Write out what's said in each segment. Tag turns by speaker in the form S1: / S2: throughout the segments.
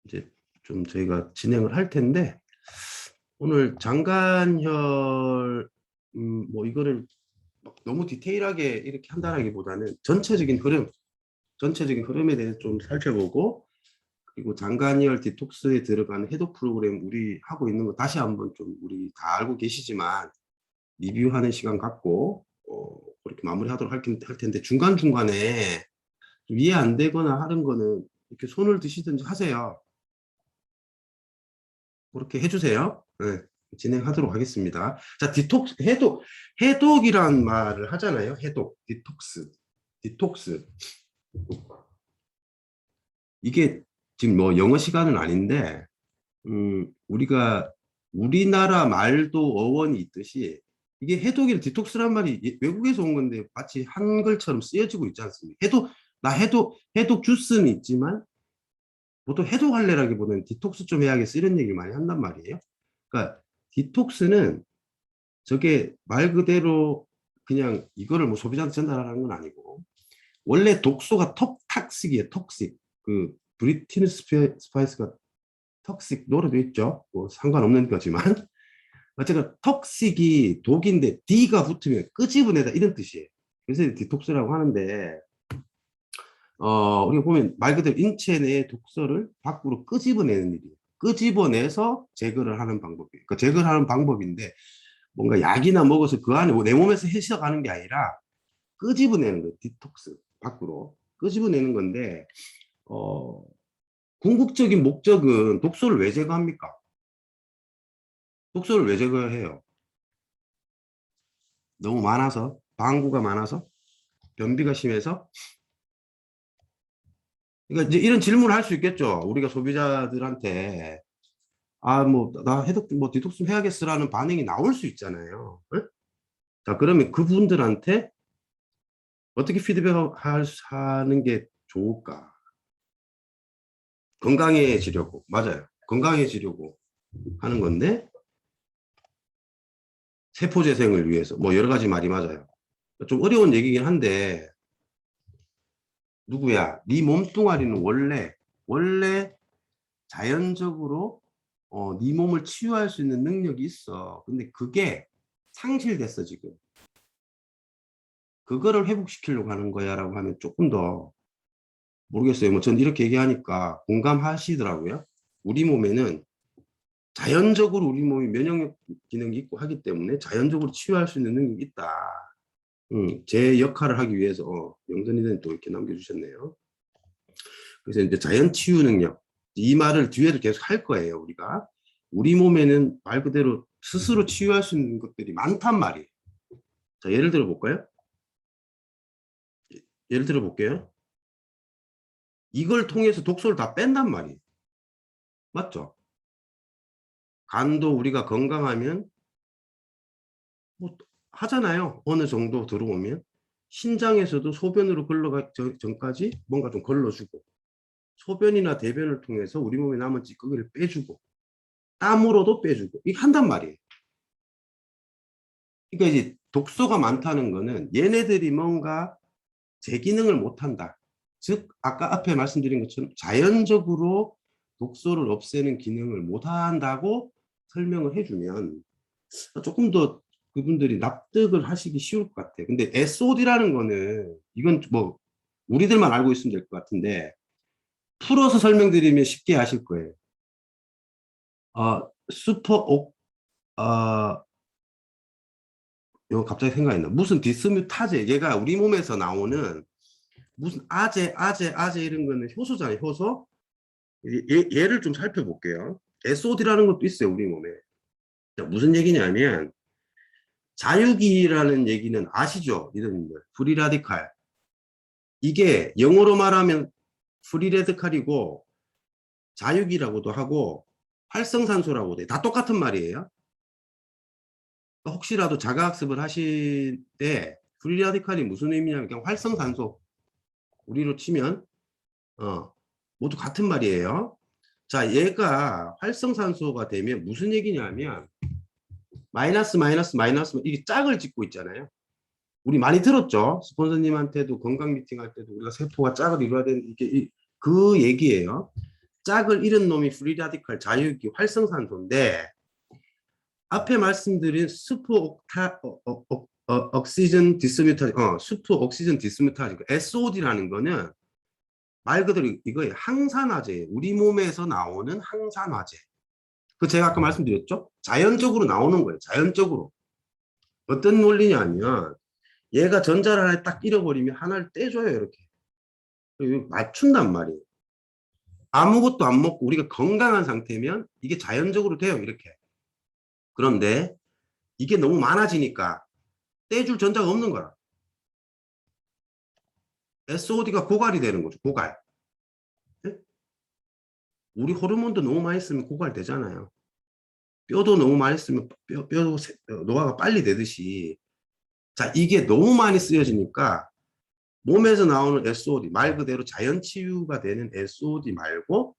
S1: 이제 좀 저희가 진행을 할 텐데, 오늘 장간혈 뭐 이거를 막 너무 디테일하게 이렇게 한다라기보다는 전체적인 흐름에 대해서 좀 살펴보고, 그리고 장간이열 디톡스에 들어가는 해독 프로그램 우리 하고 있는 거 다시 한번 좀 우리 다 알고 계시지만 리뷰하는 시간 갖고 그렇게 마무리하도록 할 텐데, 중간중간에 좀 이해 안 되거나 하는 거는 이렇게 손을 드시든지 하세요. 그렇게 해주세요. 네, 진행하도록 하겠습니다. 자, 해독이란 말을 하잖아요. 디톡스. 이게 지금 뭐 영어 시간은 아닌데, 우리가 우리나라 말도 어원이 있듯이 이게 해독이랑 디톡스란 말이 외국에서 온 건데 마치 한글처럼 쓰여지고 있지 않습니까? 해독 주스는 있지만 보통 해독할래라기보다는 디톡스 좀 해야겠어 이런 얘기를 많이 한단 말이에요. 그러니까 디톡스는 저게 말 그대로 그냥 이거를 뭐 소비자한테 전달하는 건 아니고, 원래 독소가 톡식이에요. 톡식. 그 브리티니 스파이스가 톡식 노래도 있죠. 뭐 상관없는 거지만 어쨌든 톡식이 독인데 D가 붙으면 끄집어내다 이런 뜻이에요. 그래서 디톡스라고 하는데, 우리가 보면 말 그대로 인체 내의 독소를 밖으로 끄집어내는 일이에요. 끄집어내서 제거를 하는 방법이에요. 그 제거를 하는 방법인데, 뭔가 약이나 먹어서 그 안에 내 몸에서 해석하는 게 아니라 끄집어내는 거예요. 디톡스 밖으로 끄집어내는 건데, 궁극적인 목적은 독소를 왜 제거합니까? 독소를 왜 제거해요? 너무 많아서, 방구가 많아서, 변비가 심해서. 그러니까 이제 이런 질문을 할 수 있겠죠. 우리가 소비자들한테 뭐 나 해독 뭐 디톡스 좀 해야겠어라는 반응이 나올 수 있잖아요. 네? 자, 그러면 그분들한테 어떻게 피드백하는 게 좋을까? 건강해지려고, 맞아요. 건강해지려고 하는 건데, 세포 재생을 위해서 뭐 여러 가지 말이 맞아요. 좀 어려운 얘기긴 한데, 누구야? 네 몸뚱아리는 원래 자연적으로 네 몸을 치유할 수 있는 능력이 있어. 근데 그게 상실됐어 지금. 그거를 회복시키려고 하는 거야라고 하면 조금 더 모르겠어요. 뭐 전 이렇게 얘기하니까 공감하시더라고요. 우리 몸에는 자연적으로 우리 몸이 면역력 기능이 있고 하기 때문에 자연적으로 치유할 수 있는 능력이 있다. 제 역할을 하기 위해서 영선이는 또 이렇게 남겨주셨네요. 그래서 이제 자연 치유 능력, 이 말을 뒤에도 계속 할 거예요. 우리 몸에는 말 그대로 스스로 치유할 수 있는 것들이 많단 말이에요. 자, 예를 들어 볼까요? 예를 들어 볼게요. 이걸 통해서 독소를 다 뺀단 말이에요. 맞죠? 간도 우리가 건강하면 뭐 하잖아요. 어느 정도 들어오면 신장에서도 소변으로 걸러가 전까지 뭔가 좀 걸러주고, 소변이나 대변을 통해서 우리 몸에 남은 찌꺼기를 빼주고, 땀으로도 빼주고, 이게 한단 말이에요. 그러니까 이제 독소가 많다는 거는 얘네들이 뭔가 제 기능을 못한다. 즉 아까 앞에 말씀드린 것처럼 자연적으로 독소를 없애는 기능을 못한다고 설명을 해주면 조금 더 그분들이 납득을 하시기 쉬울 것 같아요. 근데 SOD라는 거는 이건 뭐 우리들만 알고 있으면 될 것 같은데, 풀어서 설명드리면 쉽게 아실 거예요. 슈퍼 이거 갑자기 생각이 나. 무슨 디스뮤타제, 얘가 우리 몸에서 나오는 무슨 아제 이런 거는 효소잖아요. 효소. 얘를 좀 살펴볼게요. SOD라는 것도 있어요, 우리 몸에. 자, 무슨 얘기냐면 자유기라는 얘기는 아시죠? 이런분들 프리라디칼. 이게 영어로 말하면 프리라디칼이고 자유기라고도 하고 활성산소라고도 해요. 다 똑같은 말이에요. 혹시라도 자가학습을 하실 때 프리라디칼이 무슨 의미냐면 그냥 활성산소, 우리로 치면 모두 같은 말이에요. 자, 얘가 활성산소가 되면 무슨 얘기냐면 마이너스 이게 짝을 짓고 있잖아요. 우리 많이 들었죠. 스폰서님한테도 건강 미팅 할 때도 우리가 세포가 짝을 이루어야 되는 그 얘기예요. 짝을 잃은 놈이 프리 라디칼 자유기 활성산소인데 앞에 말씀드린 옥시전 디스뮤타지, 슈퍼 옥시전 디스뮤타지, SOD라는 거는 말 그대로 이거예요. 항산화제, 우리 몸에서 나오는 항산화제. 그 제가 아까 말씀드렸죠? 자연적으로 나오는 거예요. 자연적으로. 어떤 논리냐면 얘가 전자를 하나 딱 잃어버리면 하나를 떼줘요. 이렇게. 그리고 맞춘단 말이에요. 아무것도 안 먹고 우리가 건강한 상태면 이게 자연적으로 돼요. 이렇게. 그런데 이게 너무 많아지니까 떼줄 전자가 없는 거야. SOD가 고갈이 되는 거죠. 고갈. 네? 우리 호르몬도 너무 많이 쓰면 고갈되잖아요. 뼈도 너무 많이 쓰면 뼈도 노화가 빨리 되듯이. 자, 이게 너무 많이 쓰여지니까 몸에서 나오는 SOD, 말 그대로 자연 치유가 되는 SOD 말고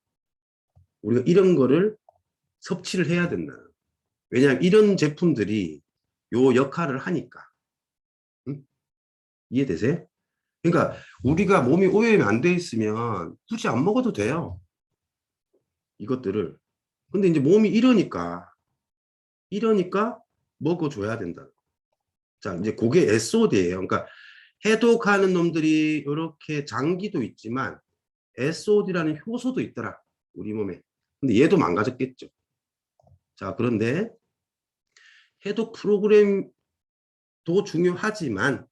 S1: 우리가 이런 거를 섭취를 해야 된다. 왜냐하면 이런 제품들이 요 역할을 하니까. 응? 이해되세요? 그러니까 우리가 몸이 오염이 안 돼 있으면 굳이 안 먹어도 돼요. 이것들을. 근데 이제 몸이 이러니까 먹어줘야 된다. 자, 이제 그게 SOD예요. 그러니까 해독하는 놈들이 이렇게 장기도 있지만 SOD라는 효소도 있더라. 우리 몸에. 근데 얘도 망가졌겠죠. 자, 그런데 해독 프로그램도 중요하지만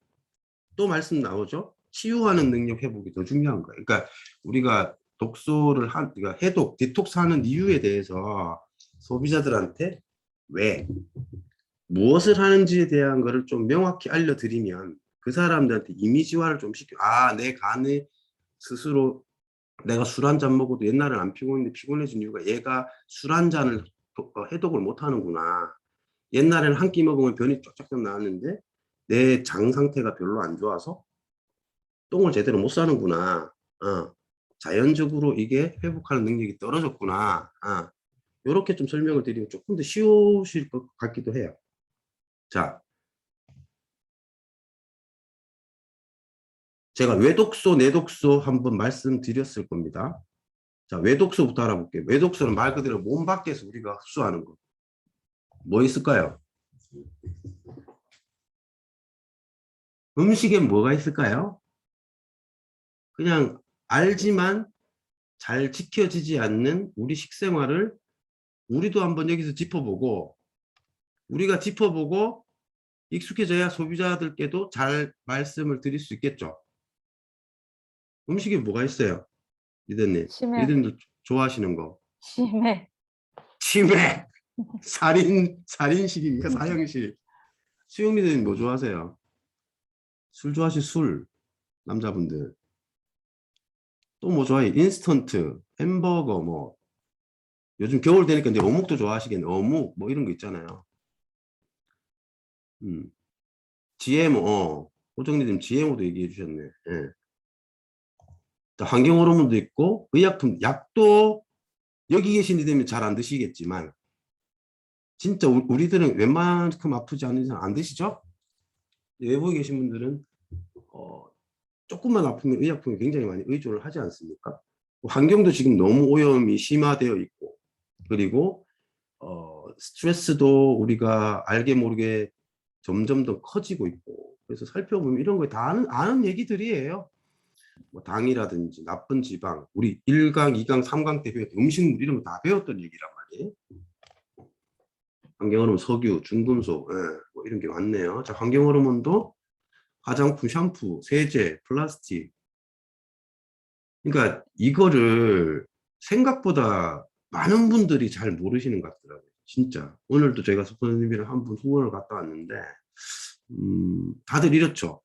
S1: 또 말씀 나오죠. 치유하는 능력 회복이 더 중요한 거예요. 그러니까 우리가 그러니까 해독, 디톡스 하는 이유에 대해서 소비자들한테 왜, 무엇을 하는지에 대한 거를 좀 명확히 알려드리면 그 사람들한테 이미지화를 좀 시켜. 아, 내 간에 스스로 내가 술 한 잔 먹어도 옛날엔 안 피곤했는데 피곤해진 이유가 얘가 술 한 잔을 해독을 못 하는구나. 옛날에는 한 끼 먹으면 변이 쫙쫙 나왔는데 내 장 상태가 별로 안 좋아서 똥을 제대로 못 싸는구나. 자연적으로 이게 회복하는 능력이 떨어졌구나. 이렇게 좀 설명을 드리면 조금 더 쉬우실 것 같기도 해요. 자, 제가 외독소, 내독소 한번 말씀드렸을 겁니다. 자, 외독소부터 알아볼게요. 외독소는 말 그대로 몸 밖에서 우리가 흡수하는 거. 뭐 있을까요? 음식엔 뭐가 있을까요? 그냥 알지만 잘 지켜지지 않는 우리 식생활을 우리도 한번 여기서 짚어보고 우리가 짚어보고 익숙해져야 소비자들께도 잘 말씀을 드릴 수 있겠죠. 음식에 뭐가 있어요? 리더님.
S2: 치매.
S1: 리더님도 좋아하시는 거.
S2: 치매.
S1: 치매. 살인식입니까? 사형식. 수영 리더님 뭐 좋아하세요? 술 좋아하시 술. 남자분들. 또 뭐 좋아해? 인스턴트, 햄버거 뭐. 요즘 겨울 되니까 이제 어묵도 좋아하시겠네. 어묵 뭐 이런 거 있잖아요. GMO. 호정리님 GMO도 얘기해 주셨네. 예. 환경 호르몬도 있고 의약품, 약도 여기 계신 리더님 잘 안 드시겠지만 진짜 우리들은 웬만큼 아프지 않은 이상 안 드시죠? 외부에 계신 분들은 조금만 아프면 의약품에 굉장히 많이 의존을 하지 않습니까? 환경도 지금 너무 오염이 심화되어 있고 그리고 스트레스도 우리가 알게 모르게 점점 더 커지고 있고 그래서 살펴보면 이런 거 다 아는 얘기들이에요. 뭐 당이라든지 나쁜 지방, 우리 1강, 2강, 3강 때 배웠던 음식물 이런 거 다 배웠던 얘기란 말이에요. 환경호르몬 석유, 중금속 뭐 이런 게 많네요. 자, 환경호르몬도 화장품, 샴푸, 세제, 플라스틱. 그러니까 이거를 생각보다 많은 분들이 잘 모르시는 것 같더라고요. 진짜. 오늘도 제가 선생님이랑 한 분 후원을 갔다 왔는데 다들 이렇죠.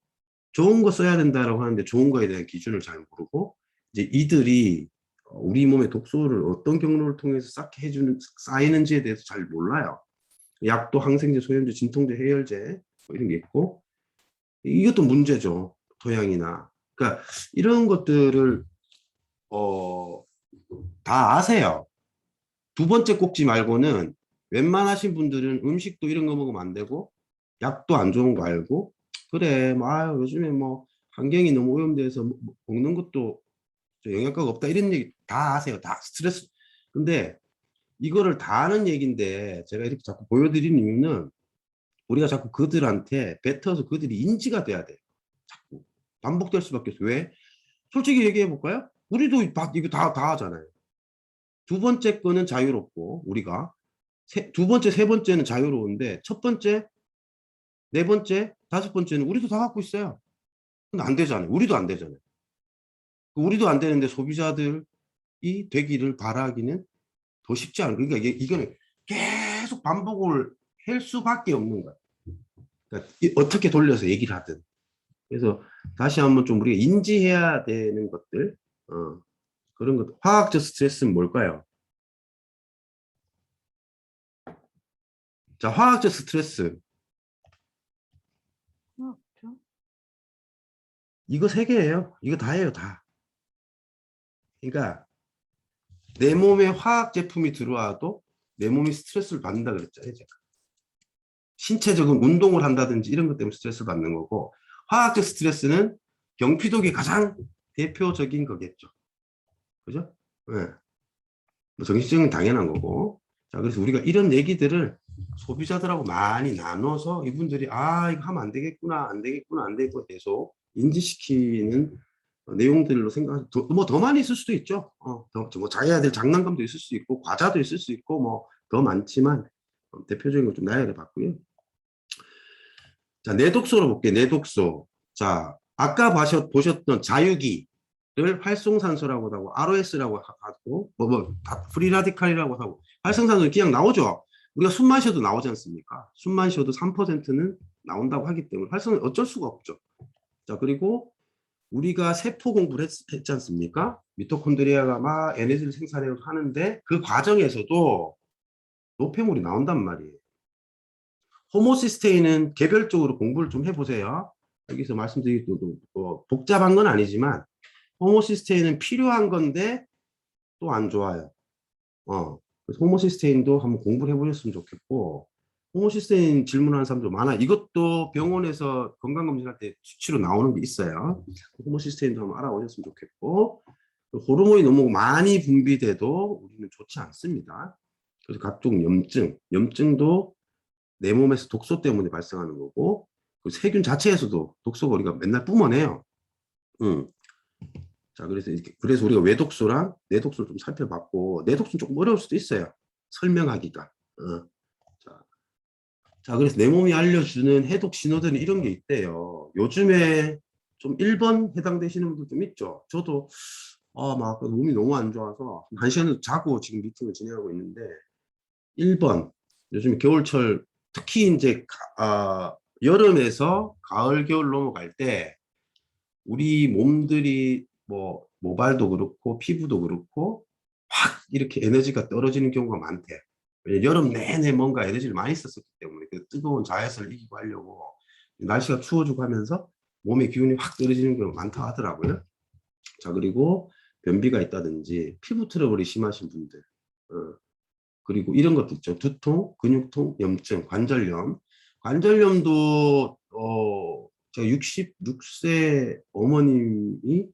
S1: 좋은 거 써야 된다라고 하는데 좋은 거에 대한 기준을 잘 모르고 이제 이들이 우리 몸의 독소를 어떤 경로를 통해서 쌓게 해주는 쌓이는지에 대해서 잘 몰라요. 약도 항생제, 소염제, 진통제, 해열제 뭐 이런 게 있고 이것도 문제죠. 토양이나 그러니까 이런 것들을 다 아세요. 두 번째 꼭지 말고는 웬만하신 분들은 음식도 이런 거 먹으면 안 되고 약도 안 좋은 거 알고 그래 뭐 요즘에 뭐 환경이 너무 오염돼서 먹는 것도 저 영양가가 없다 이런 얘기 다 아세요. 다 스트레스. 근데 이거를 다 아는 얘기인데 제가 이렇게 자꾸 보여드리는 이유는 우리가 자꾸 그들한테 뱉어서 그들이 인지가 돼야 돼요. 자꾸 반복될 수밖에 없어요. 왜? 솔직히 얘기해 볼까요? 우리도 이거 다 하잖아요. 두 번째 거는 자유롭고 우리가 두 번째, 세 번째는 자유로운데 첫 번째, 네 번째, 다섯 번째는 우리도 다 갖고 있어요. 근데 안 되잖아요. 우리도 안 되잖아요. 우리도 안 되는데 소비자들이 되기를 바라기는 더 쉽지 않아요. 그러니까 이거는 계속 반복을 할 수밖에 없는 거예요. 그러니까 어떻게 돌려서 얘기를 하든. 그래서 다시 한번 좀 우리가 인지해야 되는 것들, 그런 것. 화학적 스트레스는 뭘까요? 자, 화학적 스트레스. 이거 세 개예요. 이거 다예요, 다. 그러니까 내 몸에 화학 제품이 들어와도 내 몸이 스트레스를 받는다 그랬잖아요, 제가. 신체적인 운동을 한다든지 이런 것 때문에 스트레스를 받는 거고, 화학적 스트레스는 경피독이 가장 대표적인 거겠죠. 그죠? 네. 정신적인 당연한 거고. 자, 그래서 우리가 이런 얘기들을 소비자들하고 많이 나눠서 이분들이 이거 하면 안 되겠구나, 안 되겠구나, 안 되겠구나 계속 인지시키는 내용들로 생각해서 더 많이 있을 수도 있죠. 뭐 자기야 될 장난감도 있을 수 있고 과자도 있을 수 있고 뭐 더 많지만 대표적인 거 좀 나열해 봤고요. 자, 내독소로 볼게요. 내독소. 자, 아까 보셨던 자유기를 활성산소라고 하고 ROS라고 하고 프리라디칼이라고 하고 활성산소는 그냥 나오죠. 우리가 숨 마셔도 나오지 않습니까? 숨 마셔도 3%는 나온다고 하기 때문에 활성은 어쩔 수가 없죠. 자, 그리고 우리가 세포 공부를 했지 않습니까? 미토콘드리아가 막 에너지를 생산해서 하는데 그 과정에서도 노폐물이 나온단 말이에요. 호모시스테인은 개별적으로 공부를 좀 해보세요. 여기서 말씀드리기도 복잡한 건 아니지만 호모시스테인은 필요한 건데 또 안 좋아요. 그래서 호모시스테인도 한번 공부를 해보셨으면 좋겠고, 호모시스테인 질문하는 사람도 많아. 이것도 병원에서 건강검진할 때 수치로 나오는 게 있어요. 호모시스테인도 한번 알아보셨으면 좋겠고, 호르몬이 너무 많이 분비돼도 우리는 좋지 않습니다. 그래서 각종 염증도 내 몸에서 독소 때문에 발생하는 거고, 그 세균 자체에서도 독소가 우리가 맨날 뿜어내요. 자, 그래서 우리가 외독소랑 내독소를 좀 살펴봤고, 내독소는 조금 어려울 수도 있어요. 설명하기가. 자, 그래서 내 몸이 알려주는 해독 신호들은 이런 게 있대요. 요즘에 좀 1번 해당되시는 분들 좀 있죠. 저도 막 몸이 너무 안 좋아서 1시간 자고 지금 미팅을 진행하고 있는데 1번 요즘 겨울철 특히 이제 여름에서 가을 겨울 넘어갈 때 우리 몸들이 뭐 모발도 그렇고 피부도 그렇고 확 이렇게 에너지가 떨어지는 경우가 많대. 여름 내내 뭔가 에너지를 많이 썼었기 때문에 그 뜨거운 자외선을 이기고 하려고 날씨가 추워지고 하면서 몸의 기운이 확 떨어지는 경우가 많다 하더라고요. 자, 그리고 변비가 있다든지 피부 트러블이 심하신 분들, 그리고 이런 것도 있죠. 두통, 근육통, 염증, 관절염. 관절염도 제가 66세 어머님이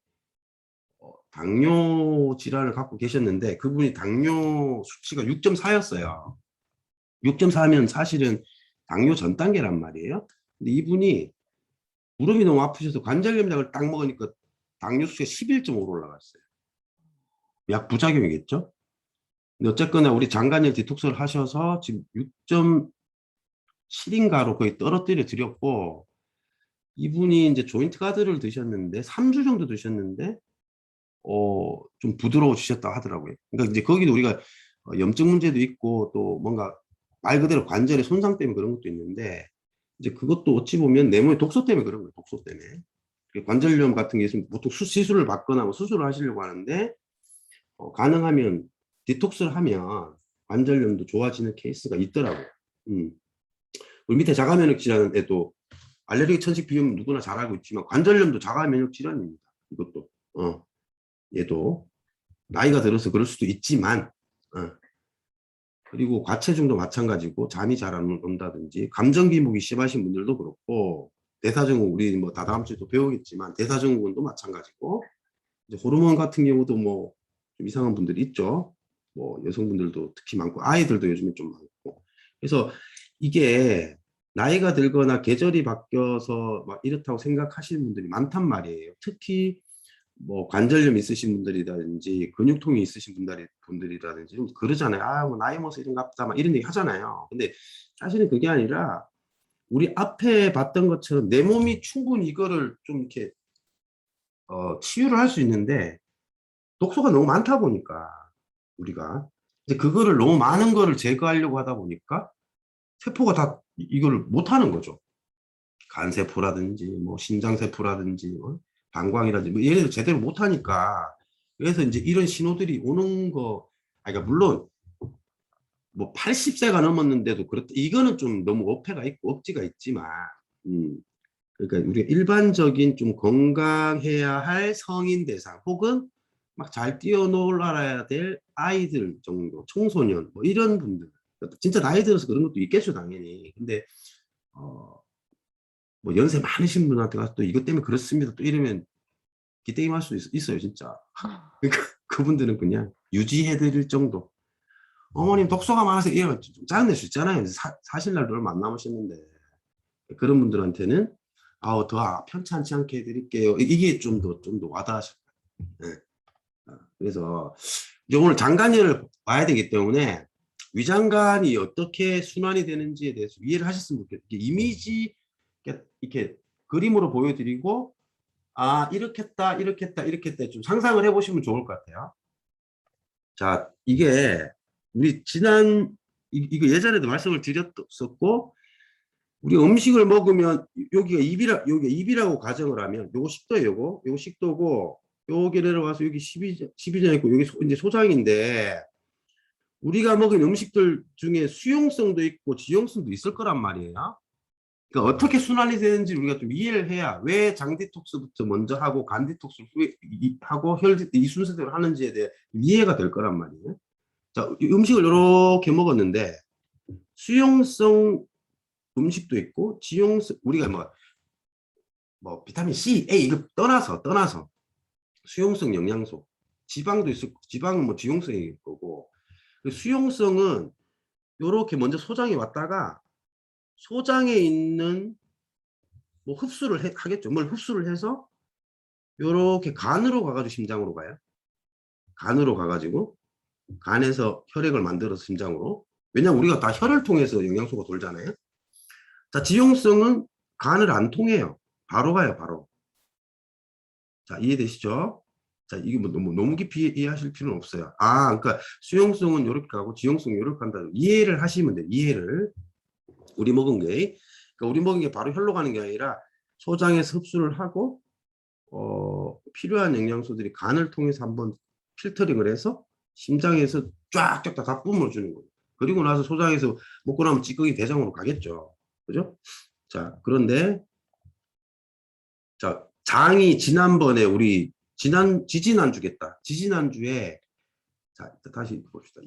S1: 당뇨 질환을 갖고 계셨는데 그분이 당뇨 수치가 6.4였어요. 6.4면 사실은 당뇨 전 단계란 말이에요. 근데 이분이 무릎이 너무 아프셔서 관절염약을 딱 먹으니까 당뇨 수치가 11.5로 올라갔어요. 약 부작용이겠죠? 근데 어쨌거나 우리 장관님 디톡스를 하셔서 지금 6.7인가로 거의 떨어뜨려 드렸고, 이분이 이제 조인트 가드를 드셨는데 3주 정도 드셨는데 좀 부드러워지셨다 하더라고요. 그러니까 이제 거기도 우리가 염증 문제도 있고 또 뭔가 말 그대로 관절의 손상 때문에 그런 것도 있는데 이제 그것도 어찌 보면 내 몸에 독소 때문에 그런 거예요. 독소 때문에. 관절염 같은 게 있으면 보통 시술을 받거나 뭐 수술을 하시려고 하는데 가능하면 디톡스를 하면 관절염도 좋아지는 케이스가 있더라고요. 우리 밑에 자가 면역 질환에도 알레르기 천식 비염 누구나 잘 알고 있지만 관절염도 자가 면역 질환입니다. 이것도 얘도 나이가 들어서 그럴 수도 있지만 그리고 과체중도 마찬가지고 잠이 잘 안 온다든지 감정 기복이 심하신 분들도 그렇고 대사증후군 우리 뭐 다다음 주에 또 배우겠지만 대사증후군도 마찬가지고 이제 호르몬 같은 경우도 뭐 좀 이상한 분들이 있죠. 뭐 여성분들도 특히 많고 아이들도 요즘에 좀 많고. 그래서 이게 나이가 들거나 계절이 바뀌어서 막 이렇다고 생각하시는 분들이 많단 말이에요. 특히 뭐 관절염 있으신 분들이라든지 근육통이 있으신 분들이라든지 좀 그러잖아요. 아, 뭐 나이 먹어서 이런가 보다 막 이런 얘기 하잖아요. 근데 사실은 그게 아니라 우리 앞에 봤던 것처럼 내 몸이 충분히 이거를 좀 이렇게 치유를 할 수 있는데 독소가 너무 많다 보니까 우리가 이제 그거를 너무 많은 거를 제거하려고 하다 보니까 세포가 다 이거를 못 하는 거죠. 간세포라든지 뭐 신장세포라든지 뭐 방광이라든지 뭐 얘네들 제대로 못 하니까 그래서 이제 이런 신호들이 오는 거 그러니까 물론 뭐 80세가 넘었는데도 그렇다 이거는 좀 너무 어폐가 있고 억지가 있지만 음 그러니까 우리가 일반적인 좀 건강해야 할 성인 대상 혹은 막 잘 뛰어놀아야 될 아이들 정도, 청소년 뭐 이런 분들 진짜 나이 들어서 그런 것도 있겠죠 당연히. 근데 뭐 연세 많으신 분한테 가서 또 이것 때문에 그렇습니다 또 이러면 기대임할 수 있어요 진짜. 그러니까 그분들은 그냥 유지해드릴 정도. 어머님 독소가 많아서 이러면 좀 짜증낼 수 있잖아요. 사실 날도 얼마 안 남으셨는데 그런 분들한테는 아우 더 편찮지 않게 해드릴게요. 이게 좀 더 와닿으실 거예요. 네. 그래서 이제 오늘 장간혈을 봐야 되기 때문에 위장관이 어떻게 순환이 되는지에 대해서 이해를 하셨으면 좋겠어요. 이미지 이렇게 그림으로 보여드리고 아 이렇게 했다 이렇게 했다 이렇게 했다 좀 상상을 해보시면 좋을 것 같아요. 자 이게 우리 이거 예전에도 말씀을 드렸었고 우리 음식을 먹으면 여기가 입이라고 가정을 하면 요거 식도예요. 요거 식도고 여기 내려와서 여기 12장 있고 여기 이제 소장인데 우리가 먹은 음식들 중에 수용성도 있고 지용성도 있을 거란 말이에요. 그러니까 어떻게 순환이 되는지 우리가 좀 이해를 해야 왜 장 디톡스부터 먼저 하고 간 디톡스 후에 하고 혈 이 순서대로 하는지에 대해 이해가 될 거란 말이에요. 자, 음식을 이렇게 먹었는데 수용성 음식도 있고 지용성 우리가 뭐 비타민 C, A 이거 떠나서 수용성 영양소 지방도 있을 지방은 뭐 지용성일 거고 수용성은 요렇게 먼저 소장에 왔다가 소장에 있는 뭐 흡수를 하겠죠. 뭘 흡수를 해서 요렇게 간으로 가가지고 심장으로 가요. 간으로 가가지고 간에서 혈액을 만들어서 심장으로. 왜냐면 우리가 다 혈을 통해서 영양소가 돌잖아요. 자, 지용성은 간을 안 통해요. 바로 가요, 바로. 자, 이해되시죠? 자, 이게 뭐 너무 깊이 이해하실 필요는 없어요. 아, 그러니까 수용성은 이렇게 가고 지용성은 이렇게 간다. 이해를 하시면 돼요. 이해를. 우리 먹은 게. 그러니까 우리 먹은 게 바로 혈로 가는 게 아니라 소장에서 흡수를 하고 필요한 영양소들이 간을 통해서 한번 필터링을 해서 심장에서 쫙쫙 다 뿜어 주는 거예요. 그리고 나서 소장에서 먹고 나면 찌꺼기 대장으로 가겠죠. 그죠? 자, 그런데 자, 장이 지난번에 우리 지지난주겠다. 지지난주에 자, 다시 봅시다.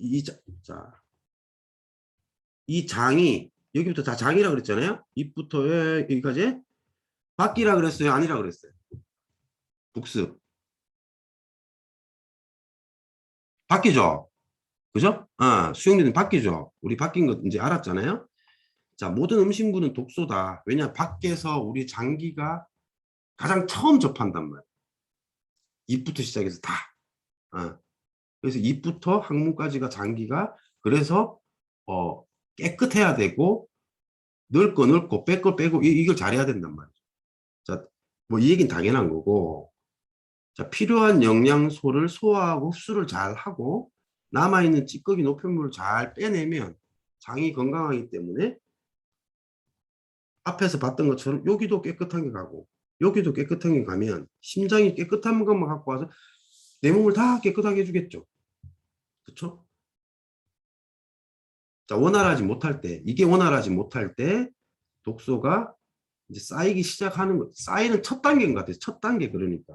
S1: 이 장이 여기부터 다 장이라 그랬잖아요. 입부터 여기까지 바퀴라 그랬어요. 아니라 그랬어요. 복습. 바뀌죠. 그죠? 수용리는 바뀌죠. 우리 바뀐 거 이제 알았잖아요. 자, 모든 음식물은 독소다. 왜냐, 밖에서 우리 장기가 가장 처음 접한단 말이에요. 입부터 시작해서 다. 그래서 입부터 항문까지가 장기가 그래서 깨끗해야 되고 넣을 거 넣고 뺄 거 빼고 이걸 잘해야 된단 말이죠. 자, 뭐 이 얘기는 당연한 거고. 자, 필요한 영양소를 소화하고 흡수를 잘 하고 남아있는 찌꺼기 노폐물을 잘 빼내면 장이 건강하기 때문에 앞에서 봤던 것처럼 여기도 깨끗한 게 가고 여기도 깨끗한 게 가면 심장이 깨끗한 것만 갖고 와서 내 몸을 다 깨끗하게 해주겠죠. 그렇죠? 자, 이게 원활하지 못할 때 독소가 이제 쌓이기 시작하는 거. 쌓이는 첫 단계인 것 같아요. 첫 단계 그러니까.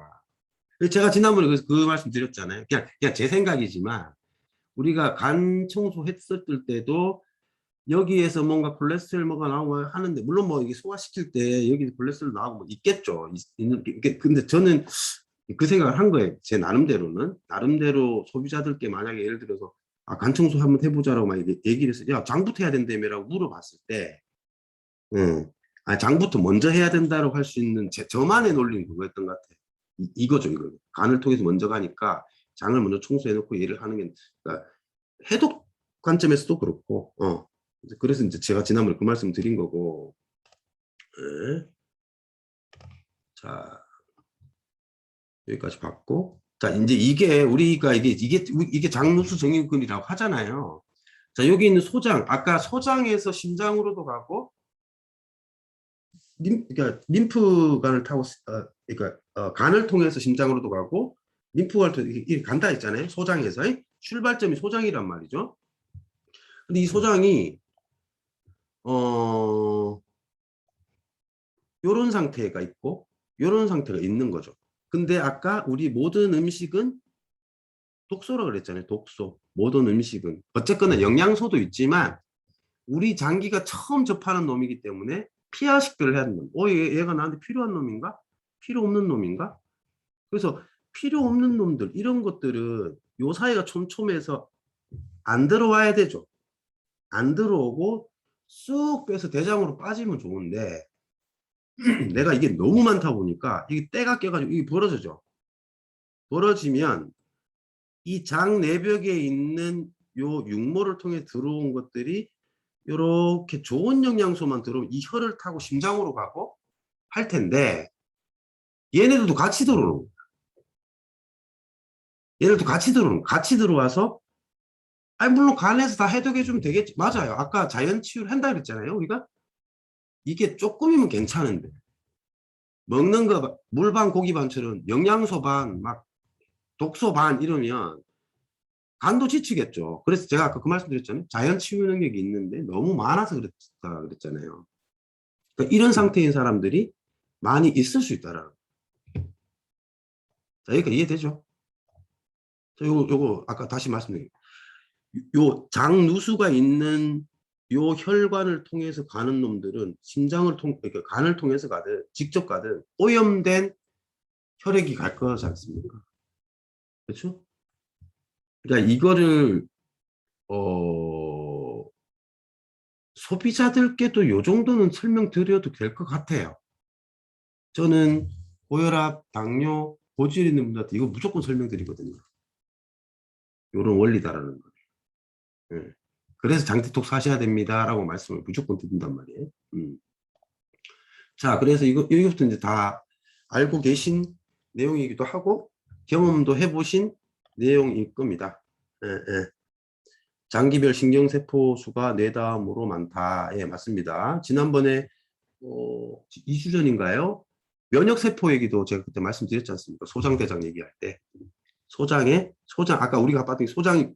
S1: 제가 지난번에 그 말씀 드렸잖아요. 그냥 제 생각이지만 우리가 간 청소했을 때도 여기에서 뭔가 콜레스테롤 뭐가 나오고 하는데 물론 뭐 이게 소화시킬 때 여기 콜레스테롤 나오고 뭐 있겠죠. 근데 저는 그 생각을 한 거예요. 제 나름대로는. 나름대로 소비자들께 만약에 예를 들어서 간 청소 한번 해보자라고 막 얘기를 해서 야, 장부터 해야 된다며라고 물어봤을 때 장부터 먼저 해야 된다고 할 수 있는 저만의 논리는 그거였던 것 같아요. 이거죠, 이거. 간을 통해서 먼저 가니까 장을 먼저 청소해놓고 일을 하는 게, 그러니까 해독 관점에서도 그렇고, 그래서 이제 제가 지난번에 그 말씀 드린 거고, 네. 자, 여기까지 봤고, 자, 이제 이게 우리가 이게 장누수 정형근이라고 하잖아요. 자, 여기 있는 소장, 아까 소장에서 심장으로도 가고, 그러니까 림프관을 타고, 그러니까 간을 통해서 심장으로도 가고, 림프관을 통해서 이렇게 간다 했잖아요. 소장에서 출발점이 소장이란 말이죠. 근데 이 소장이 요런 상태가 있고, 요런 상태가 있는 거죠. 근데 아까 우리 모든 음식은 독소라고 그랬잖아요. 독소. 모든 음식은. 어쨌거나 영양소도 있지만, 우리 장기가 처음 접하는 놈이기 때문에 피하식별을 해야 된다. 얘가 나한테 필요한 놈인가? 필요 없는 놈인가? 그래서 필요 없는 놈들, 이런 것들은 요 사이가 촘촘해서 안 들어와야 되죠. 안 들어오고 쑥 빼서 대장으로 빠지면 좋은데, 내가 이게 너무 많다 보니까 이게 때가 껴가지고 이게 벌어져죠. 벌어지면 이 장 내벽에 있는 요 육모를 통해 들어온 것들이 이렇게 좋은 영양소만 들어오면 이 혀를 타고 심장으로 가고 할 텐데, 얘네들도 같이 들어오는 거예요. 얘네들도 같이 들어와서, 물론 간에서 다 해독해주면 되겠지. 맞아요. 아까 자연 치유를 한다 그랬잖아요. 우리가 이게 조금이면 괜찮은데, 먹는 거 물 반 고기 반처럼 영양소 반 막 독소 반 이러면 간도 지치겠죠. 그래서 제가 아까 그 말씀 드렸잖아요. 자연 치유 능력이 있는데 너무 많아서 그랬다 그랬잖아요. 그러니까 이런 상태인 사람들이 많이 있을 수 있다라는. 자, 여기까지 이해되죠? 자, 요거 아까 다시 말씀드릴게요. 요 장누수가 있는 요 혈관을 통해서 가는 놈들은 그러니까 간을 통해서 가든 직접 가든 오염된 혈액이 갈 거지 않습니까? 그렇죠? 그러니까 이거를 소비자들께도 요 정도는 설명드려도 될 것 같아요. 저는 고혈압, 당뇨, 고지혈 있는 분들한테 이거 무조건 설명드리거든요. 요런 원리다라는 거. 예. 그래서 장디톡스 하셔야 됩니다라고 말씀을 무조건 드린단 말이에요. 자, 그래서 여기부터 이제 다 알고 계신 내용이기도 하고 경험도 해보신 내용일 겁니다. 예, 예. 장기별 신경세포 수가 네 다음으로 많다. 예, 맞습니다. 지난번에 2주 전인가요? 면역세포 얘기도 제가 그때 말씀드렸지 않습니까? 소장대장 얘기할 때. 아까 우리가 봤던 소장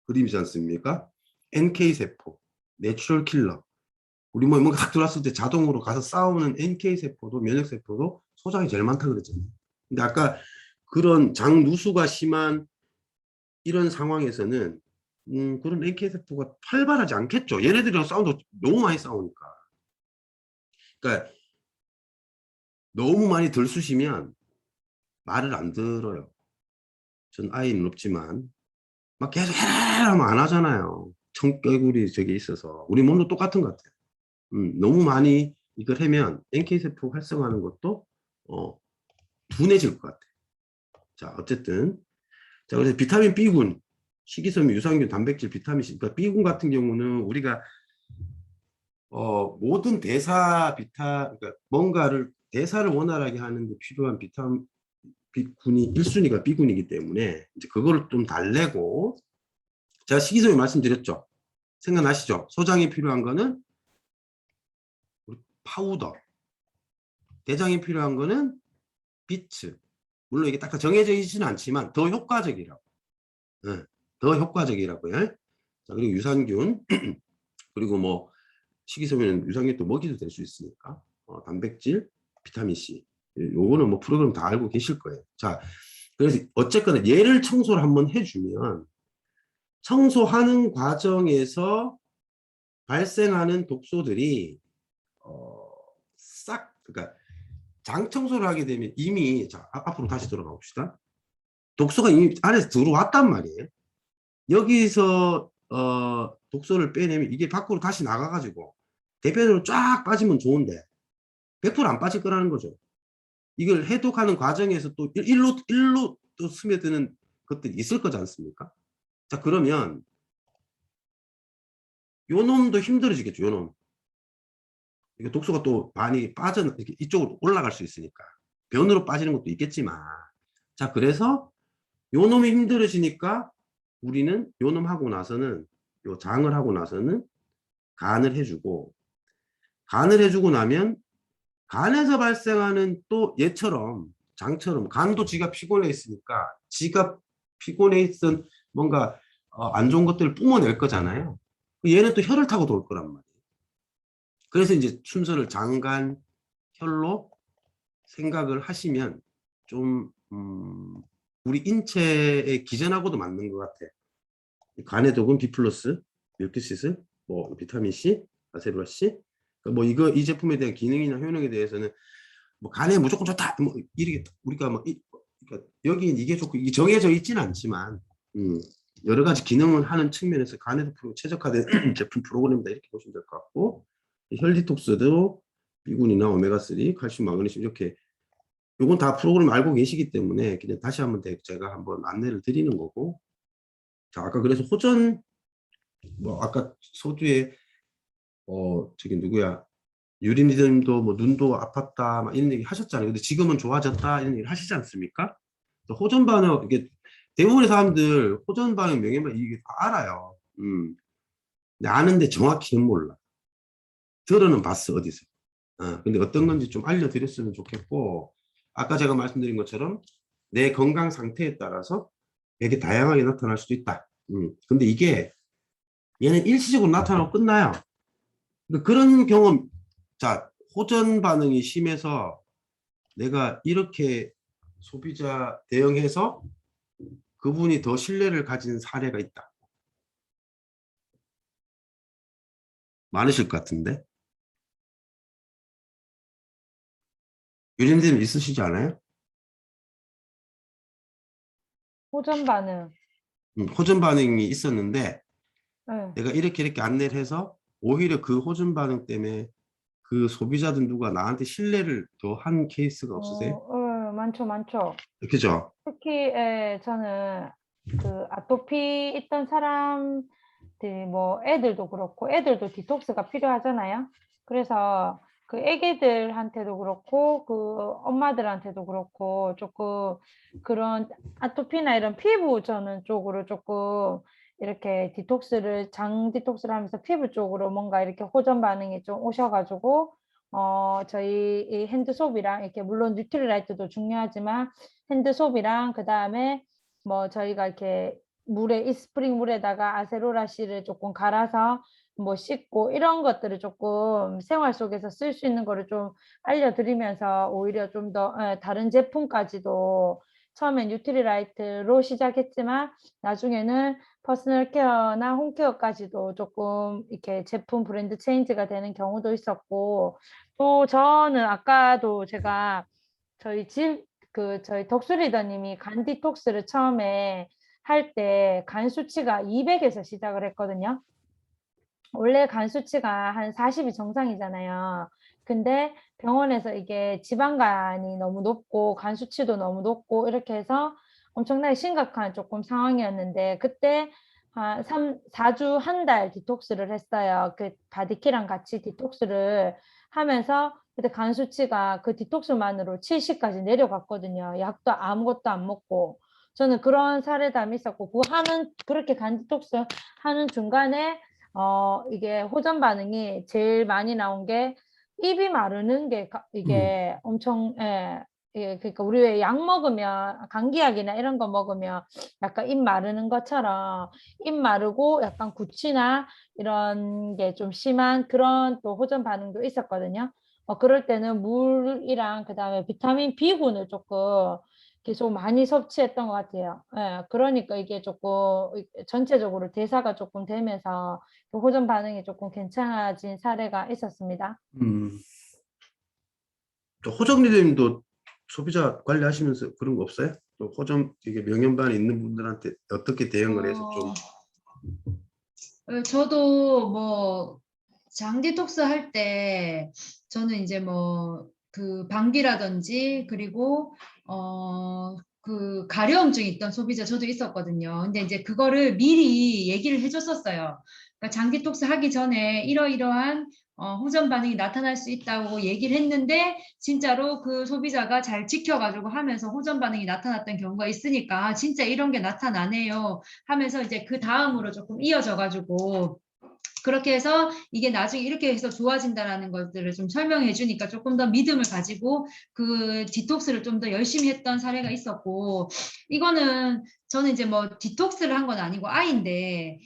S1: 그림이지 않습니까? NK세포, 내추럴 킬러. 우리 몸에 뭔가 딱 들어왔을 때 자동으로 가서 싸우는 NK세포도 면역세포도 소장이 제일 많다 그랬잖아요. 근데 아까 그런 장누수가 심한 이런 상황에서는 그런 NK세포가 활발하지 않겠죠. 얘네들이랑 싸움도 너무 많이 싸우니까. 그러니까 너무 많이 들쑤시면 말을 안 들어요. 전 아이는 없지만 막 계속 해라 하면 안 하잖아요. 청개구리 저게 있어서. 우리 몸도 똑같은 것 같아요. 너무 많이 이걸 하면 NK세포 활성화하는 것도 둔해질 것 같아요. 자, 어쨌든. 자, 그래서 비타민 B군, 식이섬유, 유산균, 단백질, 비타민 C. 그러니까 B군 같은 경우는 우리가 모든 그러니까 뭔가를 대사를 원활하게 하는데 필요한 비타민 B군이 1순위가 B군이기 때문에 이제 그거를 좀 달래고, 제가 식이섬유 말씀드렸죠. 생각나시죠? 소장이 필요한 거는 파우더, 대장이 필요한 거는 비트. 물론 이게 딱 정해져 있지는 않지만 더 효과적이라고. 네, 더 효과적이라고요. 자, 그리고 유산균 그리고 뭐 식이섬유는 유산균 또 먹이도 될 수 있으니까 단백질, 비타민 C. 요거는 뭐 프로그램 다 알고 계실 거예요. 자, 그래서 어쨌거나 얘를 청소를 한번 해주면 청소하는 과정에서 발생하는 독소들이 싹, 그러니까 장 청소를 하게 되면 이미, 자, 앞으로 다시 돌아가 봅시다. 독소가 이미 안에서 들어왔단 말이에요. 여기서 독소를 빼내면 이게 밖으로 다시 나가가지고 대변으로 쫙 빠지면 좋은데 100%안 빠질 거라는 거죠. 이걸 해독하는 과정에서 또 일로 또 스며드는 것들이 있을 거지 않습니까? 자, 그러면 요 놈도 힘들어지겠죠. 요 놈. 이게 독소가 또 많이 이렇게 이쪽으로 올라갈 수 있으니까. 변으로 빠지는 것도 있겠지만. 자, 그래서 요 놈이 힘들어지니까 우리는 요 놈 하고 나서는, 요 장을 하고 나서는 간을 해주고, 간을 해주고 나면 간에서 발생하는 또 얘처럼, 장처럼 간도 지가 피곤해 있으니까 지가 피곤해 있던 뭔가 안 좋은 것들을 뿜어낼 거잖아요. 얘는 또 혀를 타고 돌 거란 말이에요. 그래서 이제 순서를 장간 혈로 생각을 하시면 좀 우리 인체의 기전하고도 맞는 것 같아. 간의 독은 B 플러스, 밀크시슬, 뭐 비타민 C, 아세브라 C. 뭐 이거 이 제품에 대한 기능이나 효능에 대해서는 뭐 간에 무조건 좋다. 뭐 이렇게 우리가 뭐 그러니까 여기 이게 좋고 이게 정해져 있지는 않지만 여러 가지 기능을 하는 측면에서 간에도 최적화된 제품 프로그램이다 이렇게 보시면 될 것 같고 혈 디톡스도 B군이나 오메가3, 칼슘, 마그네슘 이렇게 요건 다 프로그램 알고 계시기 때문에 그냥 다시 한번 제가 한번 안내를 드리는 거고 자 아까 그래서 호전 뭐 아까 서두에 저기 누구야 유리님도 뭐 눈도 아팠다 막 이런 얘기 하셨잖아요. 근데 지금은 좋아졌다 이런 얘기 하시지 않습니까? 호전 반응 이게 대부분의 사람들 호전 반응 명예만 이게 다 알아요. 근데 아는데 정확히는 몰라. 들어는 봤어 어디서. 근데 어떤 건지 좀 알려드렸으면 좋겠고 아까 제가 말씀드린 것처럼 내 건강 상태에 따라서 되게 다양하게 나타날 수도 있다. 근데 이게 얘는 일시적으로 나타나고 끝나요. 그러니까 그런 경험, 자, 호전 반응이 심해서 내가 이렇게 소비자 대응해서 그분이 더 신뢰를 가진 사례가 있다. 많으실 것 같은데. 유림님 있으시지 않아요?
S2: 호전 반응.
S1: 호전 반응이 있었는데
S2: 네.
S1: 내가 이렇게 안내를 해서 오히려 그 호전 반응 때문에 그 소비자들 누가 나한테 신뢰를 더 한 케이스가 없으세요?
S2: 많죠, 많죠.
S1: 그죠?
S2: 특히 저는 그 아토피 있던 사람들 뭐 애들도 그렇고 애들도 디톡스가 필요하잖아요. 그래서 그 애기들한테도 그렇고 그 엄마들한테도 그렇고 조금 그런 아토피나 이런 피부 저는 쪽으로 조금 이렇게 디톡스를 장 디톡스를 하면서 피부 쪽으로 뭔가 이렇게 호전 반응이 좀 오셔가지고 저희 이 핸드소비랑 이렇게 물론 뉴트리라이트도 중요하지만 핸드소비랑 그다음에 뭐 저희가 이렇게 물에 이 스프링 물에다가 아세로라씨를 조금 갈아서 뭐 씻고 이런 것들을 조금 생활 속에서 쓸 수 있는 거를 좀 알려드리면서 오히려 좀 더 다른 제품까지도 처음엔 뉴트리라이트로 시작했지만 나중에는 퍼스널 케어나 홈케어까지도 조금 이렇게 제품 브랜드 체인지가 되는 경우도 있었고 또 저는 아까도 제가 저희 저희 덕수 리더님이 간 디톡스를 처음에 할 때 간 수치가 200에서 시작을 했거든요. 원래 간 수치가 한 40이 정상이잖아요. 근데 병원에서 이게 지방간이 너무 높고 간 수치도 너무 높고 이렇게 해서 엄청나게 심각한 조금 상황이었는데 그때 한 4주 한 달 디톡스를 했어요. 그 바디키랑 같이 디톡스를 하면서 그때 간 수치가 그 디톡스만으로 70까지 내려갔거든요. 약도 아무것도 안 먹고. 저는 그런 사례담이 있었고 그렇게 간 디톡스 하는 중간에 이게 호전 반응이 제일 많이 나온 게 입이 마르는 게 이게 엄청 그러니까 우리 왜 약 먹으면 감기약이나 이런 거 먹으면 약간 입 마르는 것처럼 입 마르고 약간 구취나 이런 게 좀 심한 그런 또 호전 반응도 있었거든요. 그럴 때는 물이랑 그다음에 비타민 B군을 조금 계속 많이 섭취했던 것 같아요. 예, 그러니까 이게 조금 전체적으로 대사가 조금 되면서 그 호전 반응이 조금 괜찮아진 사례가 있었습니다.
S1: 음. 저 호정 리더님도 소비자 관리하시면서 그런 거 없어요? 또 호정 이게 명현반에 있는 분들한테 어떻게 대응을 해서 좀
S3: 저도 뭐 장 디톡스 할 때 저는 이제 뭐 그 방귀라든지 그리고 그 가려움증이 있던 소비자 저도 있었거든요. 근데 이제 그거를 미리 얘기를 해줬었어요. 그러니까 장 디톡스 하기 전에 이러이러한 호전 반응이 나타날 수 있다고 얘기를 했는데 진짜로 그 소비자가 잘 지켜가지고 하면서 호전 반응이 나타났던 경우가 있으니까 아, 진짜 이런 게 나타나네요 하면서 이제 그 다음으로 조금 이어져가지고 그렇게 해서 이게 나중에 이렇게 해서 좋아진다라는 것들을 좀 설명해 주니까 조금 더 믿음을 가지고 그 디톡스를 좀 더 열심히 했던 사례가 있었고 이거는 저는 이제 뭐 디톡스를 한 건 아니고 아이인데